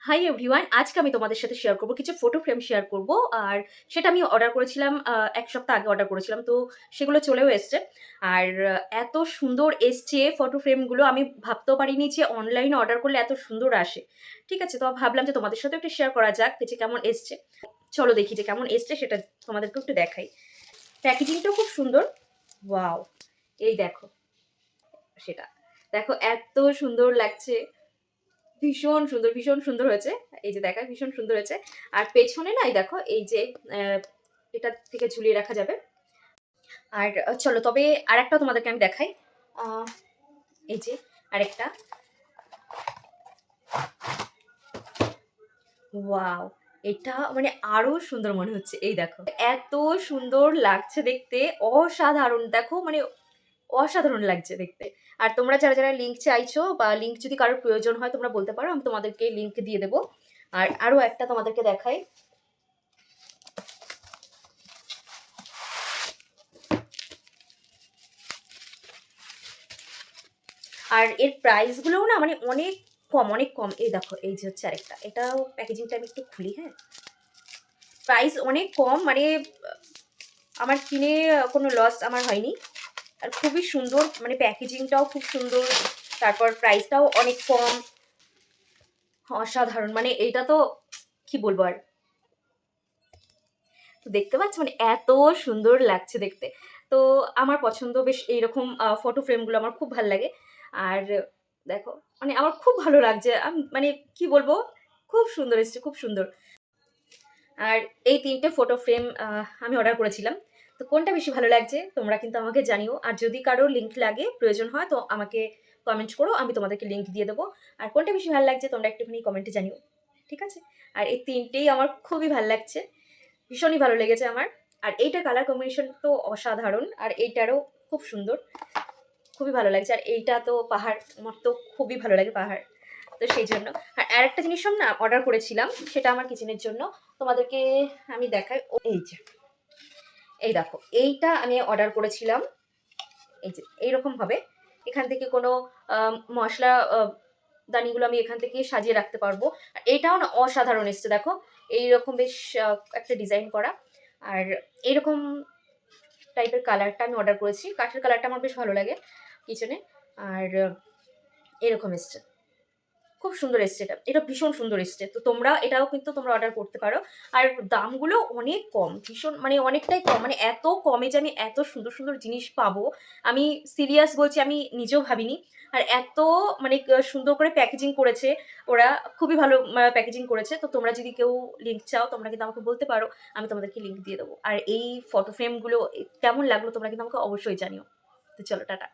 Hi everyone, আজকে আমি তোমাদের সাথে শেয়ার করব কিছু ফটো ফ্রেম শেয়ার করব। আর সেটা আমি অর্ডার করেছিলাম, এক সপ্তাহ আগে অর্ডার করেছিলাম, তো সেগুলো চলেও এসছে। আর এত সুন্দর এসছে ফটো ফ্রেমগুলো, আমি ভাবতেও পারিনি যে অনলাইনে অর্ডার করলে এত সুন্দর আসে। ঠিক আছে, তো ভাবলাম যে তোমাদের সাথেও একটু শেয়ার করা যাক যে কেমন এসছে। চলো দেখি যে কেমন এসছে, সেটা তোমাদেরকে একটু দেখাই। প্যাকেজিংটাও খুব সুন্দর। ওয়াও, এই দেখো, সেটা দেখো এত সুন্দর লাগছে। ভীষণ সুন্দর, ভীষণ সুন্দর হয়েছে। এই যে দেখা, ভীষণ সুন্দর হয়েছে। আর পেছনে না, এই দেখো, এই যে এটা থেকে ঝুলিয়ে রাখা যাবে। আর চলো তবে আরেকটা তোমাদেরকে আমি দেখাই। এই যে আরেকটা, ওয়াও, এটা মানে আরো সুন্দর মনে হচ্ছে। এই দেখো এত সুন্দর লাগছে দেখতে, অসাধারণ। দেখো মানে অসাধারণ লাগছে দেখতে। আর তোমরা যারা যারা লিঙ্ক চাইছো বা লিঙ্ক যদি কারোর প্রয়োজন হয় তোমরা বলতে পারো, আমি তোমাদেরকে লিঙ্ক দিয়ে দেবো। আর আরো একটা তোমাদেরকে দেখাই। আর এর প্রাইস গুলোও না মানে অনেক কম, অনেক কম। এই দেখো, এই যে হচ্ছে আরেকটা, এটাও প্যাকেজিংটা আমি একটু খুলি। হ্যাঁ, প্রাইস অনেক কম, মানে আমার কিনে কোনো লস আমার হয়নি। আর খুবই সুন্দর, মানে প্যাকেজিংটাও খুব সুন্দর, তারপর প্রাইসটাও অনেক কম। অসাধারণ, মানে এইটা তো কি বলবো আর। তো দেখতে পাচ্ছ মানে এত সুন্দর লাগছে দেখতে। তো আমার পছন্দ বেশ এইরকম ফটো ফ্রেমগুলো আমার খুব ভালো লাগে। আর দেখো মানে আমার খুব ভালো লাগছে, মানে কি বলবো, খুব সুন্দর এসেছে, খুব সুন্দর। আর এই ৩টে ফটো ফ্রেম আমি অর্ডার করেছিলাম। তো কোনটা বেশি ভালো লাগছে তোমরা কিন্তু আমাকে জানিও। আর যদি কারো লিঙ্ক লাগে, প্রয়োজন হয়, তো আমাকে কমেন্ট করো, আমি তোমাদেরকে লিঙ্ক দিয়ে দেবো। আর কোনটা বেশি ভালো লাগছে তোমরা একটুখানি কমেন্টে জানিও, ঠিক আছে? আর এই ৩টেই আমার খুবই ভালো লাগছে, ভীষণই ভালো লেগেছে আমার। আর এইটা কালার কম্বিনেশন তো অসাধারণ, আর এইটারও খুব সুন্দর, খুবই ভালো লাগছে। আর এইটা তো পাহাড়, আমার তো খুবই ভালো লাগে পাহাড়, তো সেই জন্য। আর আরেকটা জিনিসও না অর্ডার করেছিলাম, সেটা আমার কিচেনের জন্য, তোমাদেরকে আমি দেখাই। এই যে, এই দেখো, এইটা আমি অর্ডার করেছিলাম। এই যে এইরকম হবে, এখান থেকে কোনো মশলা দানিগুলো আমি এখান থেকে সাজিয়ে রাখতে পারবো। আর এটাও না অসাধারণ এসছে, দেখো এইরকম বেশ একটা ডিজাইন করা। আর এইরকম টাইপের কালারটা আমি অর্ডার করেছি, কাঠের কালারটা আমার বেশ ভালো লাগে কিচেনে। আর এরকম এসছে, খুব সুন্দর এসছে। এটা এটা ভীষণ সুন্দর এসছে। তো তোমরা এটাও কিন্তু তোমরা অর্ডার করতে পারো। আর দামগুলো অনেক কম, ভীষণ মানে অনেকটাই কম, মানে এত কমে যে আমি এত সুন্দর সুন্দর জিনিস পাবো, আমি সিরিয়াস বলছি, আমি নিজেও ভাবিনি। আর এত মানে সুন্দর করে প্যাকেজিং করেছে ওরা, খুবই ভালো প্যাকেজিং করেছে। তো তোমরা যদি কেউ লিঙ্ক চাও তোমরা কিন্তু আমাকে বলতে পারো, আমি তোমাদেরকে লিঙ্ক দিয়ে দেবো। আর এই ফটো ফ্রেমগুলো কেমন লাগলো তোমরা কিন্তু আমাকে অবশ্যই জানিও। তো চলো, টাটা।